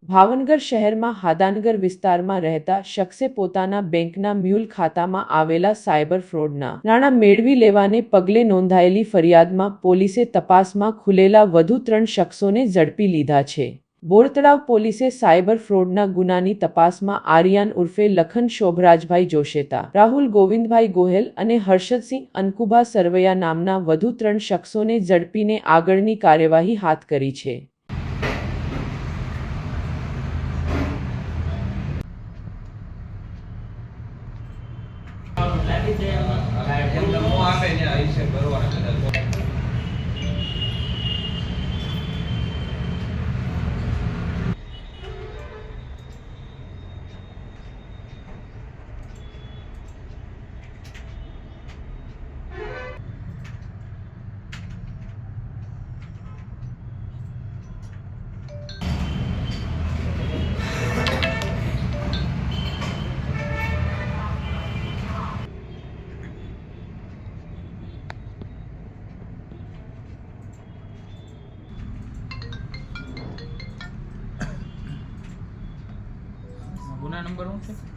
ભાવનગર શહેરમાં હાદાનગર વિસ્તારમાં રહેતા શખ્સે પોતાના બેંકના મ્યુલ ખાતામાં આવેલા સાયબર ફ્રોડના નાણાં મેળવી લેવાને પગલે નોંધાયેલી ફરિયાદમાં પોલીસે તપાસમાં ખુલેલા વધુ 3 શખ્સોને ઝડપી લીધા છે। બોરતળાવ પોલીસે સાયબર ફ્રોડના ગુનાની તપાસમાં આર્યન ઉર્ફે લખન શોભરાજભાઈ જોશેતા, રાહુલ ગોવિંદભાઈ ગોહેલ અને હર્ષદસિંહ અનકુભા સરવૈયા નામના વધુ 3 શખ્સોને ઝડપીને આગળની કાર્યવાહી હાથ કરી છે। ગુના નંબર શું છે?